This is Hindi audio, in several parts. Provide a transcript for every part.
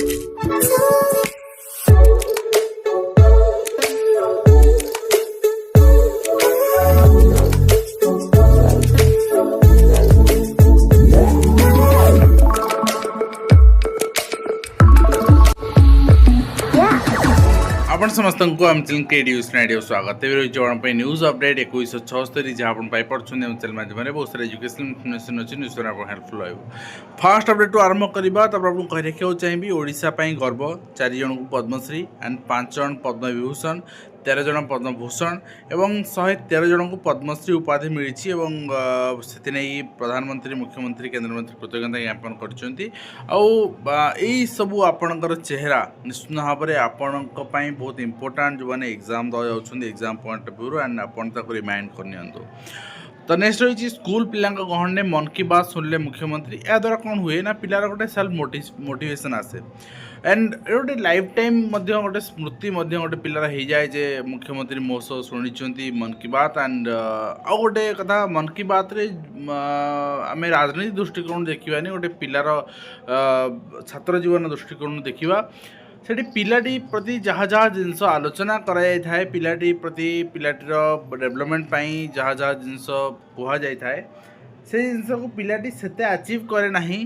आपण समस्त आम चैनल क्रिएटिव स्नाइडियो स्वागत है रही न्यूज अपडेट 2176 जहाँ आप पाइपन चैनल माध्यम बहुत सारा एजुकेशन इनफर्मेशन अच्छी न्यूज आप हेल्पफुल हो फास्ट अपडेट आरंभ करवा तब आपको कही रखा चाहिए ओडिशा गर्व 4 जन को पद्मश्री एंड 5 जन पद्म विभूषण 13 जन पद्मभूषण एवं 113 जन को पद्मश्री उपाधि मिली से प्रधानमंत्री मुख्यमंत्री केंद्र मंत्री कृतज्ञता ज्ञापन कर सबू आपणकर चेहरा निश्चित भाव में आपण बहुत इंपोर्टाट जो मैंने exam they exam point of view and आपन रिमाइंड करनी तो नेक्स्ट रही स्कूल पिला गहन ने मन की बात सुनले मुख्यमंत्री या द्वारा कौन हुए ना पिलार गोटे सेल्फ मोटिवेशन आसे एंड गोटे लाइफ टाइम गोटे स्मृति गोटे पिलार हो जाए जे मुख्यमंत्री मो सह शुणी मन की बात एंड आउ गोटे कथा मन की बात रे आम राजनीति दृष्टिकोण देखा गोटे पिलार छात्र जीवन दृष्टिकोण देखा सेठी पिलाटी प्रति जहाँ जहाँ जिनस आलोचना कराए पिलाटी प्रति पिलाटीर डेवलपमेंट पाई जहाँ जहाँ जिनस कह जाए से जिनस को पिलाटी सेते अचीव करे नाही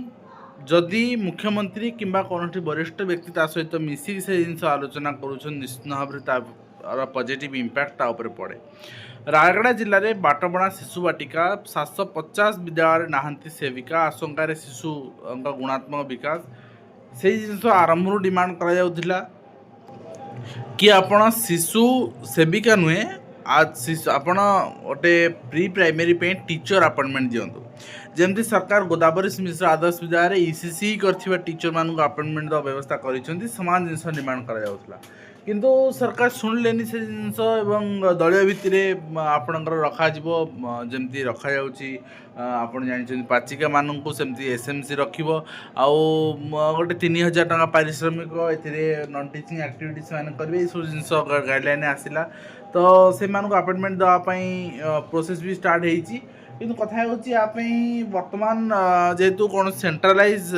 जदि मुख्यमंत्री किंबा कौन वरिष्ठ व्यक्ति ता सहित मिसिक से जिनस आलोचना करुछन निश्चित भाव में तार पॉजिटिव इंपैक्ट ता ऊपर पड़े। रायगड़ा जिले में बाटबणा शिशु बाटिका 750 विद्यालय नहांती सेविका आशंकार शिशु गुणात्मक विकास से जिन आरंभ डिमांड करा कि आपण शिशु सेविका नुहे आज आपण गोटे प्री प्राइमरी पे टीचर अपॉइंटमेंट दिंतु जमती सरकार गोदावरी मिश्र आदर्श विद्यालय ईसीसी कर टीचर मानक अपॉइंटमेंट व्यवस्था कर समान जिन डिमांड करा किंतु सरकार शुणिलेनि से जिनस एवं दलीय भित्तिर आपणकर रखाजमती रखा आपड़ जानी पाचिका मानू सेमती एसएमसी रखिबो आउ गोटे 3000 टंका पारिश्रमिक ए नॉन टीचिंग एक्टिविटीज मान करेंगे सब जिन गाइडलाइन आसला तो से अपॉइंटमेंट देवाई प्रोसेस भी स्टार्ट होती किंतु कथा वर्तमान जेहेतु कौन सेंट्रलाइज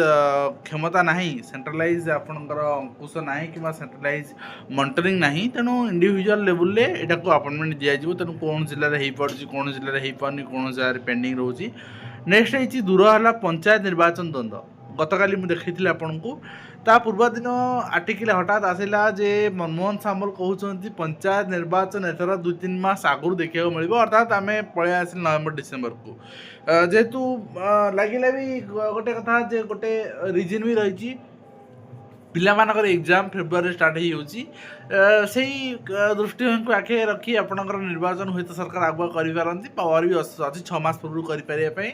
क्षमता नहीं सेंट्रलाइज आपणकर अंकुश ना कि सेंट्रलाइज मॉनिटरिंग नहीं तेणु इंडिविजुअल लेवल ले एटा को अपॉइंटमेंट दिजाव तेणु कौन जिले में हो पार्टी कौन जिले में हो पारनी कौन जगह पेंडिंग रोची। नेक्स्ट है दूर है पंचायत निर्वाचन द्वंद्व गतकाली मुझे देखी आपन को ता पूर्व दिन आर्टिकल हठात आसला जे मनमोहन सामल कहते पंचायत निर्वाचन एथर 2-3 मास आगुरी देखा मिल अर्थात आम पलि आस नवेम्बर डिसेम्बर को जेहेतु लगे भी गोटे कथा जे गोटे रिजन भी रही पिलामानकर एग्जाम फेब्रुआरी स्टार्ट हो दृष्टि को आखे रखी आपणकर निर्वाचन हुए तो सरकार आगुआ करें पावर भी अच्छी 6 मास पूर्व करें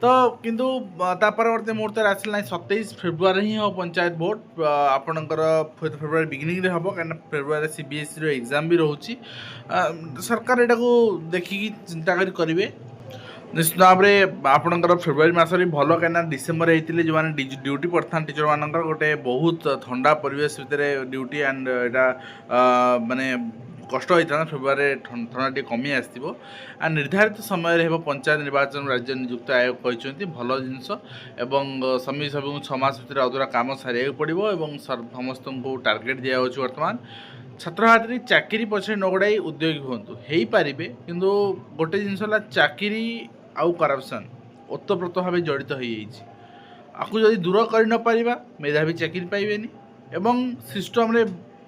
तो किंतु परवर्ती मुहूर्त आसला 27 फेब्रुआरी ही हम पंचायत वोट आपणकर फेब्रुआरी बिगिनिंग हम कहीं फेब्रुआरी सीबीएसई एग्जाम भी रोचे सरकार यहाँ को देखिकी चिंता करेंगे निश्चित भाव में आपणकर फेब्रुआरी मसरी भल कहीं डिसेम्बर होते जो मैंने ड्यूटी पड़ता टीचर मानकर गोटे बहुत ठंडा परिवेश भितर ड्यूटी एंड यहाँ माने कष्ट होता है फेब्रुआरी ठंडा टी कमी आसो आ निर्धारित समय हो पंचायत निर्वाचन राज्य नियुक्त आयोग कहते भल जिनस एवं समिति सभी 6 मास भर अधूरा कम सारे पड़ो और समस्त को टार्गेट दिया बर्तमान छात्र छात्री चाकरी पछे न गोड़ाई उद्योगी हूँ हो पारे किंतु गोटे जिनस चाकरी आउ करप्शन ओतप्रोत भाव जड़ित हो जदि दूर कर न पारिबा मेधावी चाकरी पाइबेनी एवं सिस्टम रे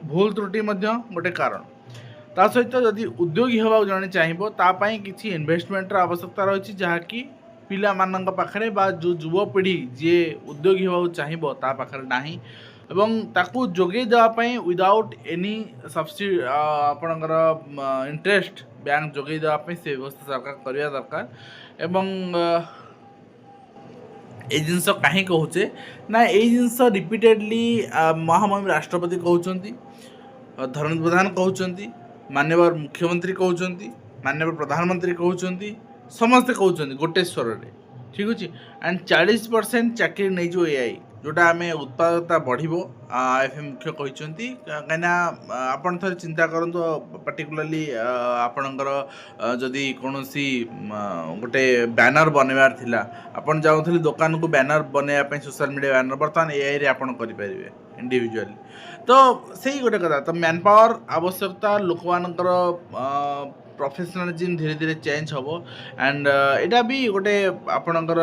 भूल त्रुटि गोटे कारण ता सहित जदि उद्योगी होगा जड़े चाहिए किसी इन्वेस्टमेंटर आवश्यकता रही जहाँकि पिला मानक पाखरे बा जो युवपीढ़ी जी उद्योगी होगा चाहिए ता पाखरे नाही एवं ताकू जोगे देवाई विदाउट एनी सब्सिडी आपणकर इंटरेस्ट बैंक जोगे देवाई से व्यवस्था सरकार करवा दरकार एवं ये जिनस कहीं कहचे ना ये जिनस रिपीटेडली महामहिम राष्ट्रपति कहते धर्मेंद्र प्रधान कहते माननीय मुख्यमंत्री कहते माननीय प्रधानमंत्री कहते समस्ते कहते गोटे स्वर में ठीक अच्छे एंड 40% चाकरी नहीं जो एआई जोटा आम उत्पादकता बढ़ो एफ मुख्य कहते कहीं आपन थे चिंता करूँ पर्टिकुलाली आपणकर जदि कौन गोटे बैनर बनवार थिला आपन जाऊँ दुकान को बैनर बनवाई सोशल मीडिया बैनर बर्तमान एआई रे आपन करें इंडिविजुअली तो सही गोटे कथा तो मैन पावर आवश्यकता लोक मानकर प्रोफेशनलिज्म धीरे धीरे चेंज हम एंड एटा भी गोटे आपणकर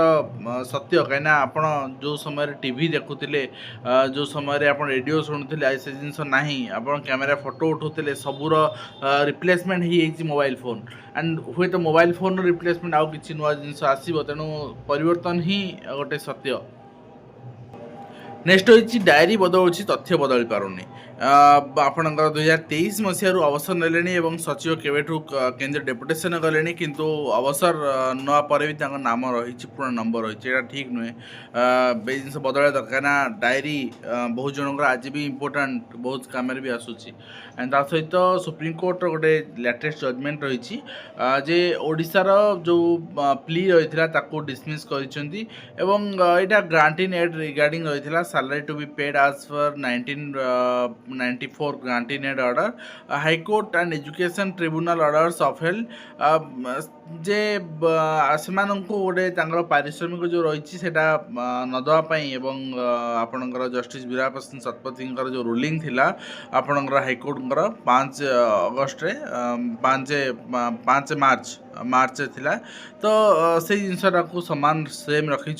सत्य कहीं आपण जो समय टीवी देखुले जो समय आप रेडियो शुणुले आज से जिन ना आप कैमेरा फोटो उठाते सबूर रिप्लेसमेंट हो मोबाइल फोन एंड हुए तो मोबाइल फोन रिप्लेसमेंट आउ कि नुआ जिन आसो तेणु परिवर्तन ही गोटे सत्य। नेक्स्ट होची डायरी बदलुची तथ्य बदल पारुनी आपणकर 2023 मसीह अवसर नेले और सचिव केवेठू केन्द्र डेपुटेसन गले किंतु अवसर ना पर भी नाम रही पूर्ण नंबर रही ठीक नुहे जिन बदल दरकार ना डायरी बहुत जनकर आज भी इम्पोर्टाट बहुत कम भी आसूसी एंड ता सहित सुप्रीमकोर्ट गोटे लेटेस्ट जजमेंट रही जे ओडिशार जो प्ली रही डिसमिस कर ग्रांटिंग एड रिगार्डिंग रही salary to be paid as per 1994 granting aid order high court and education tribunal orders upheld जे से गोटे पारिश्रमिक जो रही है नदवाई आपणकर जस्टिस बीरा प्रसाद शतपथी जो रूलिंग थिला आपणकर हाइकोर्टर 5 अगस्ट 5 मार्च थिला तो से जिनसा को सामान सेम रखी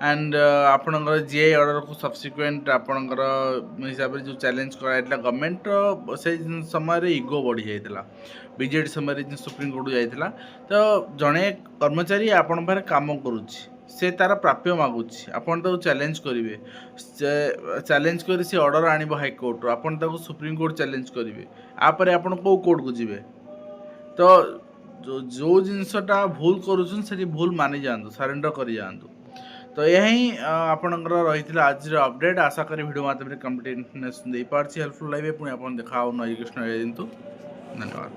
एंड आपणकर जीआई ऑर्डर को सब्सिक्वेंट आपणकर हिसाब से जो चैलेंज कराइला गवर्नमेंट से समय इगो बढ़ी जाता बीजेडी समय सुप्रीम कोर्ट जाइला तो जड़े कर्मचारी आपण पाखे काम करुच्ची से तार प्राप्य मागुची आपन ताको चैलेंज करेंगे चैलेंज कर सी ऑर्डर आनिबो हाईकोर्ट आपन ताको सुप्रीम कोर्ट चैलेंज करेंगे आपर आपन को कोर्ट को जीवे तो जो जिनसटा भूल करुछन से भूल मानि जातु सरेंडर कर जातु तो यही आपणकर रही आज अपडेट आशा करी वीडियो माध्यम कंप्लीट इन्फॉर्मेशन दे पार्छि हेल्पफुल लागे पुणी आपन देखा नई कृष्ण धन्यवाद।